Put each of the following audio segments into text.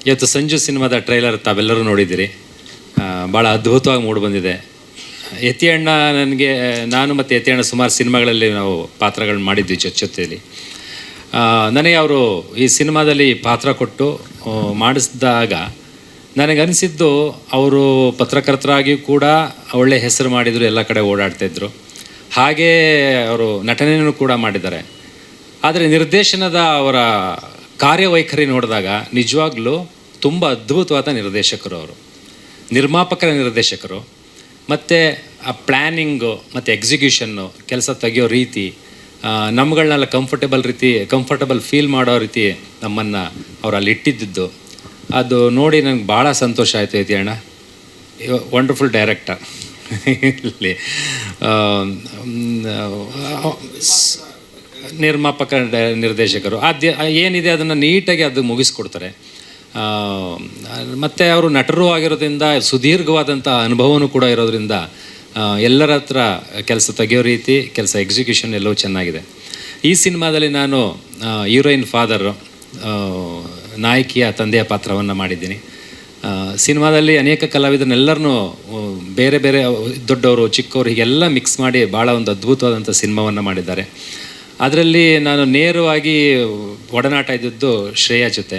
ಇವತ್ತು ಸಂಜು ಸಿನಿಮಾದ ಟ್ರೈಲರ್ ತಾವೆಲ್ಲರೂ ನೋಡಿದ್ದೀರಿ. ಭಾಳ ಅದ್ಭುತವಾಗಿ ಮೂಡಿಬಂದಿದೆ. ಯತಿಯಣ್ಣ ನನಗೆ, ನಾನು ಮತ್ತು ಯತಿಯಣ್ಣ ಸುಮಾರು ಸಿನಿಮಾಗಳಲ್ಲಿ ನಾವು ಪಾತ್ರಗಳನ್ನ ಮಾಡಿದ್ವಿ ಜೊತೆಯಲ್ಲಿ. ನನಗೆ ಅವರು ಈ ಸಿನಿಮಾದಲ್ಲಿ ಪಾತ್ರ ಕೊಟ್ಟು ಮಾಡಿಸಿದಾಗ ನನಗನ್ನಿಸಿದ್ದು, ಅವರು ಪತ್ರಕರ್ತರಾಗಿ ಕೂಡ ಒಳ್ಳೆ ಹೆಸರು ಮಾಡಿದರು, ಎಲ್ಲ ಕಡೆ ಓಡಾಡ್ತಾಯಿದ್ರು. ಹಾಗೇ ಅವರು ನಟನೆಯೂ ಕೂಡ ಮಾಡಿದ್ದಾರೆ. ಆದರೆ ನಿರ್ದೇಶನದ ಅವರ ಕಾರ್ಯವೈಖರಿ ನೋಡಿದಾಗ ನಿಜವಾಗ್ಲೂ ತುಂಬ ಅದ್ಭುತವಾದ ನಿರ್ದೇಶಕರು ಅವರು. ನಿರ್ಮಾಪಕರ ನಿರ್ದೇಶಕರು. ಮತ್ತು ಆ ಪ್ಲ್ಯಾನಿಂಗು ಮತ್ತು ಎಕ್ಸಿಕ್ಯೂಷನ್ನು, ಕೆಲಸ ತೆಗೆಯೋ ರೀತಿ, ನಮ್ಗಳನ್ನೆಲ್ಲ ಕಂಫರ್ಟಬಲ್ ಫೀಲ್ ಮಾಡೋ ರೀತಿ ನಮ್ಮನ್ನು ಅವ್ರು ಅಲ್ಲಿ ಇಟ್ಟಿದ್ದು, ಅದು ನೋಡಿ ನನಗೆ ಭಾಳ ಸಂತೋಷ ಆಯಿತು. ಐತಿ ಅಣ್ಣ, ವಂಡರ್ಫುಲ್ ಡೈರೆಕ್ಟರ್. ಇಲ್ಲಿ ನಿರ್ಮಾಪಕ ನಿರ್ದೇಶಕರು ಏನಿದೆ ಅದನ್ನು ನೀಟಾಗಿ ಅದು ಮುಗಿಸ್ಕೊಡ್ತಾರೆ. ಮತ್ತು ಅವರು ನಟರು ಆಗಿರೋದ್ರಿಂದ ಸುದೀರ್ಘವಾದಂಥ ಅನುಭವನೂ ಕೂಡ ಇರೋದ್ರಿಂದ ಎಲ್ಲರ ಹತ್ರ ಕೆಲಸ ತೆಗೆಯೋ ರೀತಿ, ಕೆಲಸ ಎಕ್ಸಿಕ್ಯೂಷನ್ ಎಲ್ಲವೂ ಚೆನ್ನಾಗಿದೆ. ಈ ಸಿನಿಮಾದಲ್ಲಿ ನಾನು ಹೀರೋಯಿನ್ ಫಾದರು, ನಾಯಕಿಯ ತಂದೆಯ ಪಾತ್ರವನ್ನು ಮಾಡಿದ್ದೀನಿ. ಸಿನಿಮಾದಲ್ಲಿ ಅನೇಕ ಕಲಾವಿದರನ್ನೆಲ್ಲರನ್ನೂ ಬೇರೆ ಬೇರೆ ದೊಡ್ಡವರು ಚಿಕ್ಕವರು ಹೀಗೆಲ್ಲ ಮಿಕ್ಸ್ ಮಾಡಿ ಭಾಳ ಒಂದು ಅದ್ಭುತವಾದಂಥ ಸಿನಿಮಾವನ್ನು ಮಾಡಿದ್ದಾರೆ. ಅದರಲ್ಲಿ ನಾನು ನೇರವಾಗಿ ಒಡನಾಟ ಇದ್ದದ್ದು ಶ್ರೇಯಾ ಜೊತೆ.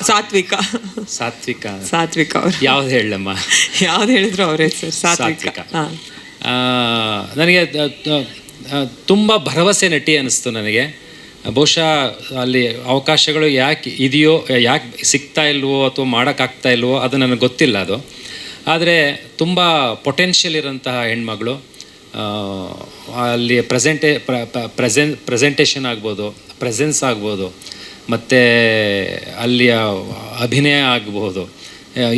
ಸಾತ್ವಿಕ ಯಾವ್ದು ಹೇಳಮ್ಮ? ಯಾವ್ದು ಹೇಳಿದ್ರು ಅವರೇ ಸರ್, ಸಾತ್ವಿಕ. ನನಗೆ ತುಂಬ ಭರವಸೆ ನಟಿ ಅನ್ನಿಸ್ತು ನನಗೆ. ಬಹುಶಃ ಅಲ್ಲಿ ಅವಕಾಶಗಳು ಯಾಕೆ ಇದೆಯೋ, ಯಾಕೆ ಸಿಗ್ತಾ ಇಲ್ವೋ ಅಥವಾ ಮಾಡೋಕ್ಕಾಗ್ತಾ ಇಲ್ವೋ ಅದು ನನಗೆ ಗೊತ್ತಿಲ್ಲ. ಅದು ಆದರೆ ತುಂಬ ಪೊಟೆನ್ಷಿಯಲ್ ಇರೋಂತಹ ಹೆಣ್ಮಗಳು. ಅಲ್ಲಿ ಪ್ರೆಸೆಂಟೇಷನ್ ಆಗ್ಬೋದು, ಪ್ರೆಸೆನ್ಸ್ ಆಗ್ಬೋದು, ಮತ್ತು ಅಲ್ಲಿಯ ಅಭಿನಯ ಆಗಬಹುದು,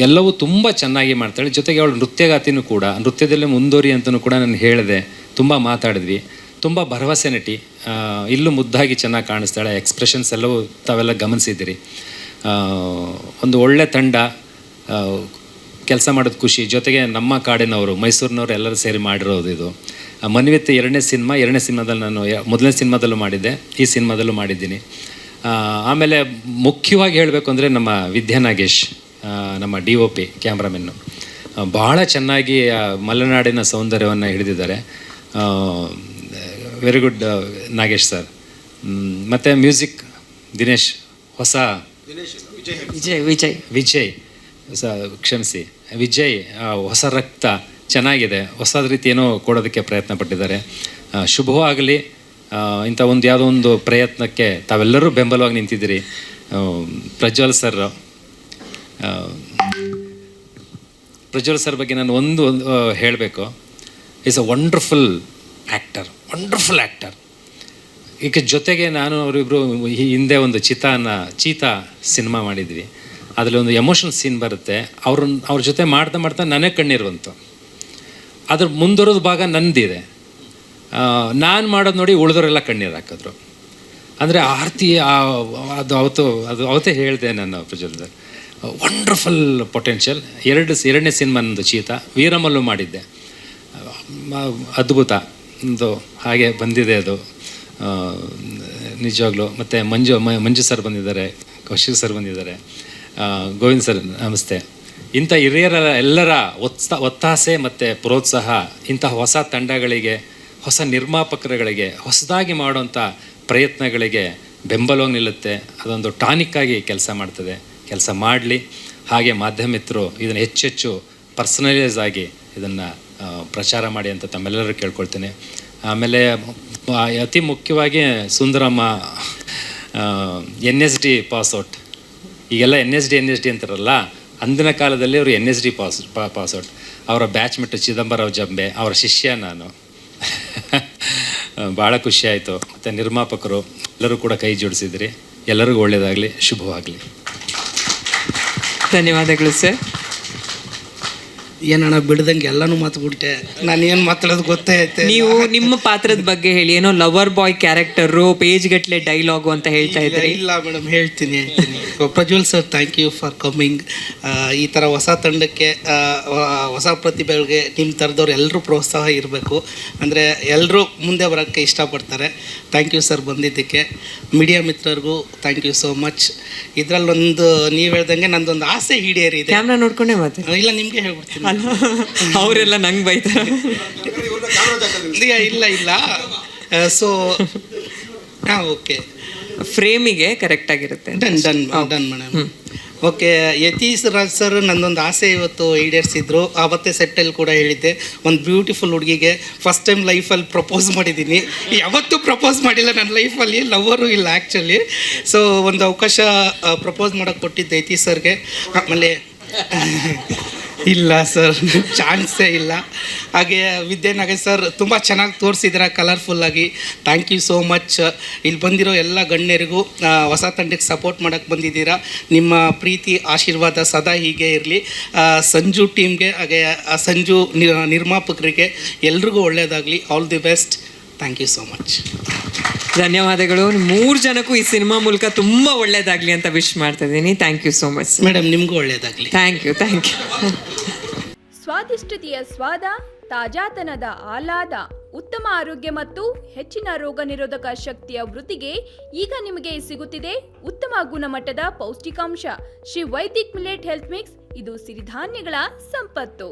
ಎಲ್ಲವೂ ತುಂಬ ಚೆನ್ನಾಗಿ ಮಾಡ್ತಾಳೆ. ಜೊತೆಗೆ ಅವಳು ನೃತ್ಯಗಾತಿನೂ ಕೂಡ, ನೃತ್ಯದಲ್ಲೇ ಮುಂದುವರಿ ಅಂತಲೂ ಕೂಡ ನಾನು ಹೇಳಿದೆ. ತುಂಬ ಮಾತಾಡಿದ್ವಿ. ತುಂಬ ಭರವಸೆ ನಟಿ. ಇಲ್ಲೂ ಮುದ್ದಾಗಿ ಚೆನ್ನಾಗಿ ಕಾಣಿಸ್ತಾಳೆ. ಎಕ್ಸ್ಪ್ರೆಷನ್ಸ್ ಎಲ್ಲವೂ ತಾವೆಲ್ಲ ಗಮನಿಸಿದ್ದೀರಿ. ಒಂದು ಒಳ್ಳೆ ತಂಡ, ಕೆಲಸ ಮಾಡೋದು ಖುಷಿ. ಜೊತೆಗೆ ನಮ್ಮ ಕಾಡಿನವರು, ಮೈಸೂರಿನವರು ಎಲ್ಲರೂ ಸೇರಿ ಮಾಡಿರೋದು ಇದು. ಮನ್ವಿತ್ ಎರಡನೇ ಸಿನಿಮಾದಲ್ಲಿ ನಾನು ಮೊದಲನೇ ಸಿನಿಮಾದಲ್ಲೂ ಮಾಡಿದ್ದೆ, ಈ ಸಿನಿಮಾದಲ್ಲೂ ಮಾಡಿದ್ದೀನಿ. ಆಮೇಲೆ ಮುಖ್ಯವಾಗಿ ಹೇಳಬೇಕು ಅಂದರೆ ನಮ್ಮ ವಿದ್ಯಾ ನಾಗೇಶ್, ನಮ್ಮ DOP ಕ್ಯಾಮ್ರಾಮೆನ್ನು, ಭಾಳ ಚೆನ್ನಾಗಿ ಮಲೆನಾಡಿನ ಸೌಂದರ್ಯವನ್ನು ಹಿಡಿದಿದ್ದಾರೆ. Very good Nagesh sir. ಮತ್ತು ಮ್ಯೂಸಿಕ್ ದಿನೇಶ್, ವಿಜಯ್ ಹೊಸ ರಕ್ತ ಚೆನ್ನಾಗಿದೆ. ಹೊಸದ ರೀತಿ ಏನೋ ಕೊಡೋದಕ್ಕೆ ಪ್ರಯತ್ನ ಪಟ್ಟಿದ್ದಾರೆ. ಶುಭವಾಗಲಿ. ಇಂಥ ಯಾವುದೋ ಒಂದು ಪ್ರಯತ್ನಕ್ಕೆ ತಾವೆಲ್ಲರೂ ಬೆಂಬಲವಾಗಿ ನಿಂತಿದ್ದೀರಿ. ಪ್ರಜ್ವಲ್ ಸರ್ ಬಗ್ಗೆ ನಾನು ಒಂದು ಹೇಳಬೇಕು. Is a wonderful actor. ಈಗ ಜೊತೆಗೆ ನಾನು ಅವರಿಬ್ಬರು ಹಿಂದೆ ಒಂದು ಚೀತಾ ಸಿನಿಮಾ ಮಾಡಿದ್ವಿ. ಅದರಲ್ಲಿ ಒಂದು ಎಮೋಷನಲ್ ಸೀನ್ ಬರುತ್ತೆ. ಅವ್ರ ಜೊತೆ ಮಾಡ್ತಾ ನನಗೆ ಕಣ್ಣೀರುವಂತು. ಅದ್ರ ಮುಂದುವರೋದು ಭಾಗ ನಂದಿದೆ. ನಾನು ಮಾಡೋದು ನೋಡಿ ಉಳಿದವರೆಲ್ಲ ಕಣ್ಣೀರು ಹಾಕಿದ್ರು. ಅಂದರೆ ಆರ್ತಿ ಅವತ್ತೇ ಹೇಳಿದೆ ನಾನು ಪ್ರಜ್ವಲ್. Wonderful potential. ಎರಡನೇ ಸಿನಿಮಾ ನಂದು ಚೀತಾ. ವೀರಮಲ್ಲೂ ಮಾಡಿದ್ದೆ, ಅದ್ಭುತ ಒಂದು ಹಾಗೆ ಬಂದಿದೆ ಅದು ನಿಜವಾಗ್ಲೂ. ಮತ್ತು ಮಂಜು ಸರ್ ಬಂದಿದ್ದಾರೆ, ಕೌಶಿಕ್ ಸರ್ ಬಂದಿದ್ದಾರೆ, ಗೋವಿಂದ್ ಸರ್ ನಮಸ್ತೆ. ಇಂಥ ಹಿರಿಯರ ಎಲ್ಲರ ಒತ್ತಾಸೆ ಮತ್ತು ಪ್ರೋತ್ಸಾಹ ಇಂತಹ ಹೊಸ ತಂಡಗಳಿಗೆ, ಹೊಸ ನಿರ್ಮಾಪಕರುಗಳಿಗೆ, ಹೊಸದಾಗಿ ಮಾಡುವಂಥ ಪ್ರಯತ್ನಗಳಿಗೆ ಬೆಂಬಲವಾಗಿ ನಿಲ್ಲುತ್ತೆ. ಅದೊಂದು ಟಾನಿಕ್ಕಾಗಿ ಕೆಲಸ ಮಾಡ್ತದೆ. ಕೆಲಸ ಮಾಡಲಿ. ಹಾಗೆ ಮಾಧ್ಯಮಿತರು ಇದನ್ನು ಹೆಚ್ಚೆಚ್ಚು ಪರ್ಸನಲೈಸ್ ಆಗಿ ಇದನ್ನು ಪ್ರಚಾರ ಮಾಡಿ ಅಂತ ತಮ್ಮೆಲ್ಲರೂ ಕೇಳ್ಕೊಳ್ತೇನೆ. ಆಮೇಲೆ ಅತಿ ಮುಖ್ಯವಾಗಿ ಸುಂದರಮ್ಮ NSD ಪಾಸ್ಔಟ್. ಈಗೆಲ್ಲ NSD ಅಂತಾರಲ್ಲ, ಅಂದಿನ ಕಾಲದಲ್ಲಿ ಅವರು NSD ಪಾಸ್ಔಟ್. ಅವರ ಬ್ಯಾಚ್ಮೆಟ್ ಚಿದಂಬರರಾವ್ ಜಂಬೆ, ಅವರ ಶಿಷ್ಯ ನಾನು. ಭಾಳ ಖುಷಿಯಾಯಿತು. ಮತ್ತು ನಿರ್ಮಾಪಕರು ಎಲ್ಲರೂ ಕೂಡ ಕೈ ಜೋಡಿಸಿದ್ರಿ. ಎಲ್ಲರಿಗೂ ಒಳ್ಳೆಯದಾಗಲಿ, ಶುಭವಾಗಲಿ. ಧನ್ಯವಾದಗಳು ಸರ್. ಏನಣ್ಣ ಬಿಡ್ದಂಗೆ ಎಲ್ಲನೂ ಮಾತುಬಿಟ್ಟೆ. ನಾನು ಏನು ಮಾತಾಡೋದು ಗೊತ್ತೈತೆ. ನೀವು ನಿಮ್ಮ ಪಾತ್ರದ ಬಗ್ಗೆ ಹೇಳಿ. ಏನೋ ಲವರ್ ಬಾಯ್ ಕ್ಯಾರೆಕ್ಟರು, ಪೇಜ್ ಗಟ್ಟಲೆ ಡೈಲಾಗು ಅಂತ ಹೇಳ್ತಾ ಇದ್ರಿ. ಇಲ್ಲ ಮೇಡಮ್, ಹೇಳ್ತೀನಿ. Prajwal sir, thank you for coming. ಈ ಥರ ಹೊಸ ತಂಡಕ್ಕೆ ಹೊಸ ಪ್ರತಿಭೆಗಳಿಗೆ ನಿಮ್ಮ ಥರದವ್ರು ಎಲ್ಲರೂ ಪ್ರೋತ್ಸಾಹ ಇರಬೇಕು. ಅಂದರೆ ಎಲ್ಲರೂ ಮುಂದೆ ಬರೋಕ್ಕೆ ಇಷ್ಟಪಡ್ತಾರೆ. ಥ್ಯಾಂಕ್ ಯು ಸರ್ ಬಂದಿದ್ದಕ್ಕೆ. ಮೀಡಿಯಾ ಮಿತ್ರರಿಗೂ ಥ್ಯಾಂಕ್ ಯು ಸೋ ಮಚ್. ಇದರಲ್ಲೊಂದು ನೀವು ಹೇಳ್ದಂಗೆ ನಂದೊಂದು ಆಸೆ ಈಡೇರಿದೆ. ಕ್ಯಾಮ್ರಾ ನೋಡ್ಕೊಂಡೇ ಮಾತು. ಇಲ್ಲ, ನಿಮಗೆ ಹೇಳ್ಬಿಡ್ತೀನಿ. ಅವರೆಲ್ಲ ನಂಗೆ ಬೈತಾರೆ. ಇಲ್ಲ ಸೊ ಹಾಂ, ಓಕೆ, ಫ್ರೇಮಿಗೆ ಕರೆಕ್ಟ್ ಆಗಿರುತ್ತೆ. Done madam. Okay, Yatish Raj sir ನನ್ನೊಂದು ಆಸೆ ಇವತ್ತು ಈಡೇರಿಸಿದ್ರು. ಆವತ್ತೇ ಸೆಟ್ಟಲ್ಲಿ ಕೂಡ ಹೇಳಿದ್ದೆ, ಒಂದು ಬ್ಯೂಟಿಫುಲ್ ಹುಡುಗಿಗೆ ಫಸ್ಟ್ ಟೈಮ್ ಲೈಫಲ್ಲಿ ಪ್ರಪೋಸ್ ಮಾಡಿದ್ದೀನಿ. ಯಾವತ್ತೂ ಪ್ರಪೋಸ್ ಮಾಡಿಲ್ಲ ನನ್ನ ಲೈಫಲ್ಲಿ, ಲವ್ವರು ಇಲ್ಲ ಆ್ಯಕ್ಚುಲಿ. ಸೊ ಒಂದು ಅವಕಾಶ ಪ್ರಪೋಸ್ ಮಾಡೋಕ್ಕೆ ಕೊಟ್ಟಿದ್ದೆ ಯತೀಶ್ ಸರ್ಗೆ. ಆಮೇಲೆ ಇಲ್ಲ ಸರ್, ಚಾನ್ಸೇ ಇಲ್ಲ. ಹಾಗೆ ವಿದ್ಯಾನಗರ್ ಸರ್ ತುಂಬ ಚೆನ್ನಾಗಿ ತೋರಿಸಿದ್ದೀರಾ ಕಲರ್ಫುಲ್ಲಾಗಿ. Thank you so much. ಇಲ್ಲಿ ಬಂದಿರೋ ಎಲ್ಲ ಗಣ್ಯರಿಗೂ, ಹೊಸ ತಂಡಕ್ಕೆ ಸಪೋರ್ಟ್ ಮಾಡೋಕ್ಕೆ ಬಂದಿದ್ದೀರಾ. ನಿಮ್ಮ ಪ್ರೀತಿ ಆಶೀರ್ವಾದ ಸದಾ ಹೀಗೆ ಇರಲಿ. ಸಂಜು ಟೀಮ್ಗೆ, ಹಾಗೆ ಸಂಜು ನಿರ್ಮಾಪಕರಿಗೆ ಎಲ್ರಿಗೂ ಒಳ್ಳೆಯದಾಗಲಿ. All the best. Thank you so much. ಧನ್ಯವಾದಗಳು. 3 ಜನಕ್ಕೂ ಈ ಸಿನಿಮಾ ಮೂಲಕ ತುಂಬ ಒಳ್ಳೇದಾಗಲಿ ಅಂತ ವಿಶ್ ಮಾಡ್ತಾ ಇದ್ದೀನಿ. Thank you so much madam. ನಿಮಗೂ ಒಳ್ಳೆಯದಾಗಲಿ. Thank you. ಸ್ವಾದಿಷ್ಟತೆಯ ಸ್ವಾದ, ತಾಜಾತನದ ಆಹ್ಲಾದ, ಉತ್ತಮ ಆರೋಗ್ಯ ಮತ್ತು ಹೆಚ್ಚಿನ ರೋಗ ನಿರೋಧಕ ಶಕ್ತಿಯ ವೃದ್ಧಿಗೆ ಈಗ ನಿಮಗೆ ಸಿಗುತ್ತಿದೆ ಉತ್ತಮ ಗುಣಮಟ್ಟದ ಪೌಷ್ಟಿಕಾಂಶ. Shri Vaidik millet health mix. ಇದು ಸಿರಿಧಾನ್ಯಗಳ ಸಂಪತ್ತು.